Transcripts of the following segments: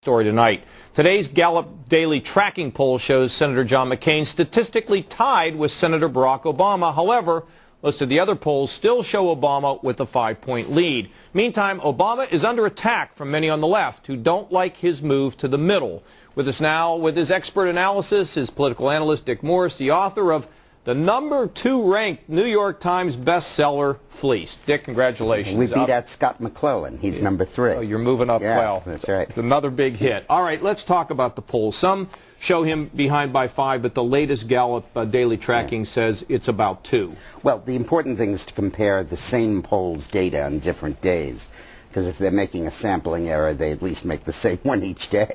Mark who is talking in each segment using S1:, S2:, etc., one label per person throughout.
S1: Story tonight. Today's Gallup daily tracking poll shows Senator John McCain statistically tied with Senator Barack Obama. However, most of the other polls still show Obama with a 5-point lead. Meantime, Obama is under attack from many on the left who don't like his move to the middle. With us now with his expert analysis is political analyst Dick Morris, the author of the #2 ranked New York Times bestseller, Fleeced. Dick, congratulations.
S2: We beat out Scott McClellan. He's number 3.
S1: Oh, you're moving up well.
S2: That's right.
S1: It's another big hit. All right, let's talk about the polls. Some show him behind by 5, but the latest Gallup daily tracking says it's about 2.
S2: Well, the important thing is to compare the same polls data on different days, because if they're making a sampling error, they at least make the same one each day.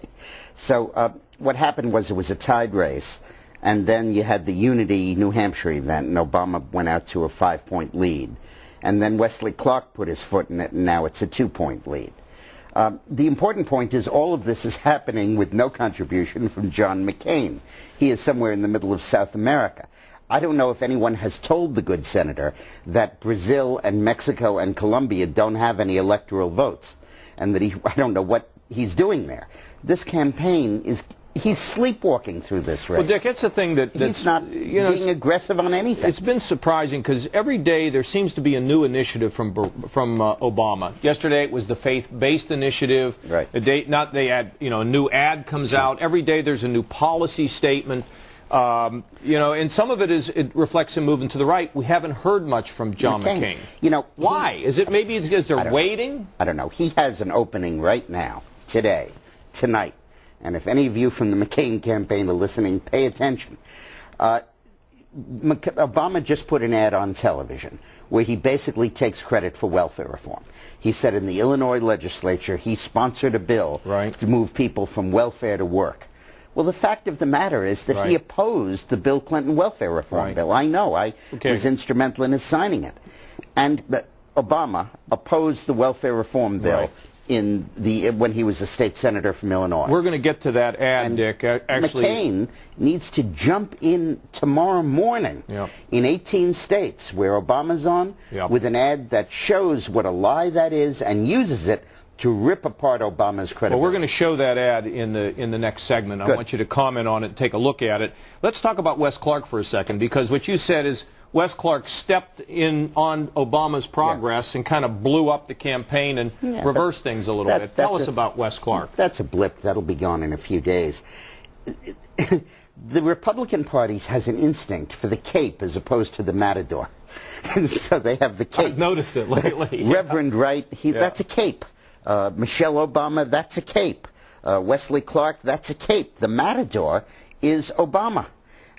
S2: So what happened was it was a tied race. And then you had the Unity, New Hampshire event, and Obama went out to a 5-point lead. And then Wesley Clark put his foot in it, and now it's a 2-point lead. The important point is all of this is happening with no contribution from John McCain. He is somewhere in the middle of South America. I don't know if anyone has told the good senator that Brazil and Mexico and Colombia don't have any electoral votes, and that I don't know what he's doing there. This campaign is... He's sleepwalking through this race.
S1: Well, Dick, it's the thing that's
S2: he's not being aggressive on anything.
S1: It's been surprising because every day there seems to be a new initiative from Obama. Yesterday it was the faith-based initiative.
S2: Right.
S1: A new ad comes out. Every day there's a new policy statement. And some of it reflects him moving to the right. We haven't heard much from John McCain. Why? Is it maybe because they're waiting?
S2: I don't know. He has an opening right now, today, tonight. And if any of you from the McCain campaign are listening, pay attention. Obama just put an ad on television where he basically takes credit for welfare reform. He said in the Illinois legislature he sponsored a bill to move people from welfare to work. Well, the fact of the matter is that he opposed the Bill Clinton welfare reform bill. I know. I was instrumental in his signing it. And Obama opposed the welfare reform bill when he was a state senator from Illinois.
S1: We're going to get to that ad, Dick. Actually,
S2: McCain needs to jump in tomorrow morning in 18 states where Obama's on with an ad that shows what a lie that is and uses it to rip apart Obama's credibility.
S1: Well, we're going to show that ad in the next segment. I want you to comment on it and take a look at it. Let's talk about Wes Clark for a second, because what you said is Wes Clark stepped in on Obama's progress and kind of blew up the campaign and reversed things a little bit. Tell us about Wes Clark.
S2: That's a blip. That'll be gone in a few days. The Republican Party has an instinct for the cape as opposed to the matador. And so they have the cape.
S1: I've noticed it lately.
S2: Reverend Wright, that's a cape. Michelle Obama, that's a cape. Wesley Clark, that's a cape. The matador is Obama.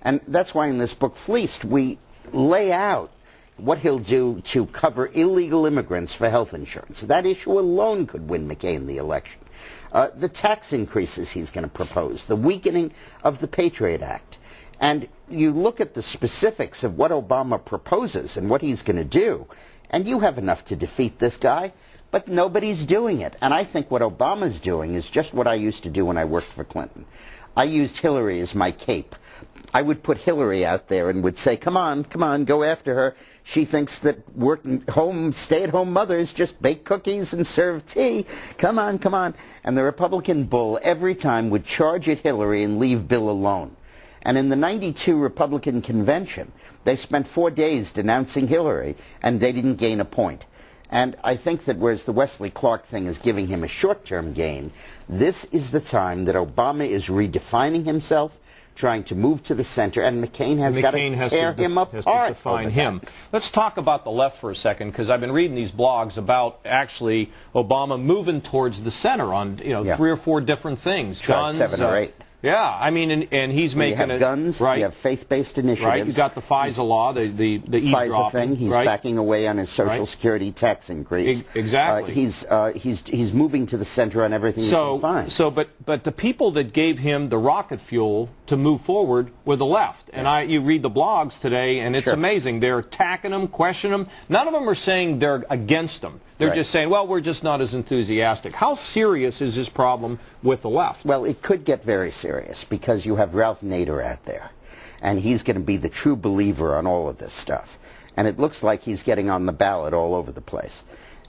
S2: And that's why in this book, Fleeced, we lay out what he'll do to cover illegal immigrants for health insurance. That issue alone could win McCain the election. The tax increases he's going to propose, the weakening of the Patriot Act. And you look at the specifics of what Obama proposes and what he's going to do, and you have enough to defeat this guy, but nobody's doing it. And I think what Obama's doing is just what I used to do when I worked for Clinton. I used Hillary as my cape. I would put Hillary out there and would say, come on, go after her. She thinks that stay-at-home mothers just bake cookies and serve tea. Come on. And the Republican bull every time would charge at Hillary and leave Bill alone. And in the '92 Republican convention, they spent 4 days denouncing Hillary, and they didn't gain a point. And I think that whereas the Wesley Clark thing is giving him a short-term gain, this is the time that Obama is redefining himself, trying to move to the center, and McCain has got to tear him apart.
S1: Has to define him. Let's talk about the left for a second, because I've been reading these blogs about actually Obama moving towards the center on 3 or 4 different things.
S2: Guns, 7 or 8.
S1: Yeah, I mean, and he's making
S2: it. You have guns, you have faith-based initiatives.
S1: Right, you got the FISA law, the eavesdropping.
S2: FISA thing, he's backing away on his Social Security tax increase.
S1: Exactly.
S2: He's moving to the center on everything he can find.
S1: But the people that gave him the rocket fuel to move forward were the left. And you read the blogs today, and it's amazing. They're attacking him, questioning him. None of them are saying they're against him. They're just saying, well, we're just not as enthusiastic. How serious is this problem with the left?
S2: Well, it could get very serious because you have Ralph Nader out there, and he's going to be the true believer on all of this stuff. And it looks like he's getting on the ballot all over the place.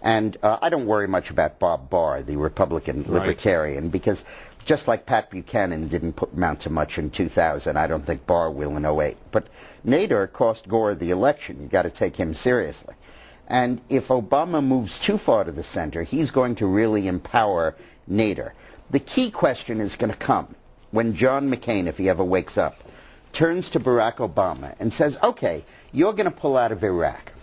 S2: And I don't worry much about Bob Barr, the Republican libertarian, because just like Pat Buchanan didn't amount to much in 2000, I don't think Barr will in 08. But Nader cost Gore the election. You got to take him seriously. And if Obama moves too far to the center, he's going to really empower Nader. The key question is going to come when John McCain, if he ever wakes up, turns to Barack Obama and says, okay, you're going to pull out of Iraq.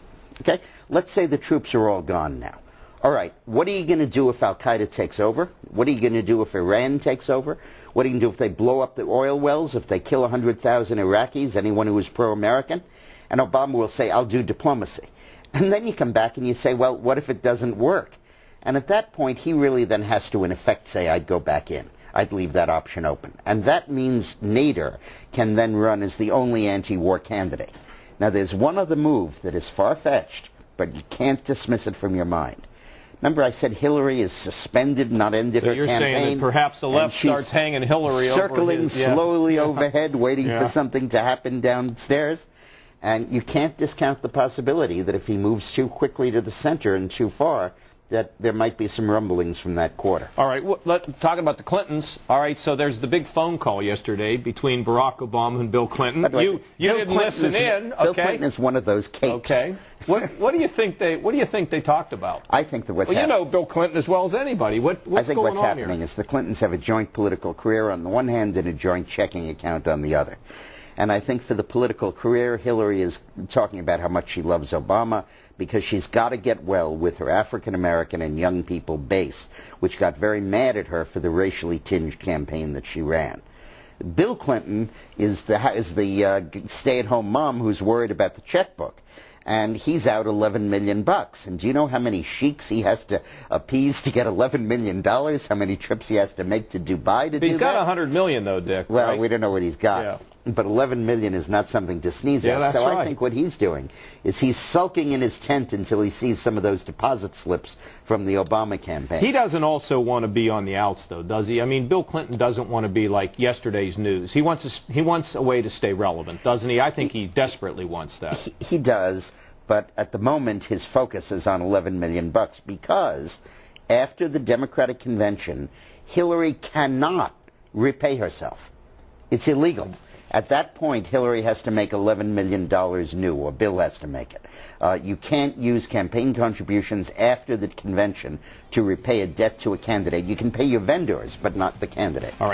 S2: Okay? Let's say the troops are all gone now. All right, what are you going to do if Al-Qaeda takes over? What are you going to do if Iran takes over? What are you going to do if they blow up the oil wells, if they kill 100,000 Iraqis, anyone who is pro-American? And Obama will say, I'll do diplomacy. And then you come back and you say, well, what if it doesn't work? And at that point, he really then has to, in effect, say, I'd go back in. I'd leave that option open. And that means Nader can then run as the only anti-war candidate. Now, there's one other move that is far-fetched, but you can't dismiss it from your mind. Remember I said Hillary is suspended, not ended her campaign?
S1: So you're saying that perhaps the left starts hanging Hillary
S2: circling slowly overhead, waiting for something to happen downstairs? And you can't discount the possibility that if he moves too quickly to the center and too far, that there might be some rumblings from that quarter.
S1: All right, talking about the Clintons. All right, so there's the big phone call yesterday between Barack Obama and Bill Clinton. You didn't listen in. Okay.
S2: Bill Clinton is one of those capes.
S1: Okay. What do you think they talked about?
S2: I think that
S1: you know Bill Clinton as well as anybody. What's going on here?
S2: I think what's happening is the Clintons have a joint political career on the one hand and a joint checking account on the other. And I think for the political career, Hillary is talking about how much she loves Obama because she's got to get well with her African-American and young people base, which got very mad at her for the racially tinged campaign that she ran. Bill Clinton is the stay-at-home mom who's worried about the checkbook. And he's out $11 million. And do you know how many sheiks he has to appease to get $11 million? How many trips he has to make to Dubai to do that?
S1: He's got $100 million, though, Dick.
S2: Well,
S1: right?
S2: We don't know what he's got.
S1: Yeah.
S2: But $11 million is not something to sneeze at.
S1: That's
S2: so
S1: right.
S2: I think what he's doing is he's sulking in his tent until he sees some of those deposit slips from the Obama campaign.
S1: He doesn't also want to be on the outs, though, does he? I mean, Bill Clinton doesn't want to be like yesterday's news. He wants a way to stay relevant, doesn't he? I think he desperately wants that.
S2: He does, but at the moment his focus is on $11 million because after the Democratic convention, Hillary cannot repay herself. It's illegal. At that point, Hillary has to make $11 million new, or Bill has to make it. You can't use campaign contributions after the convention to repay a debt to a candidate. You can pay your vendors, but not the candidate.
S1: All right.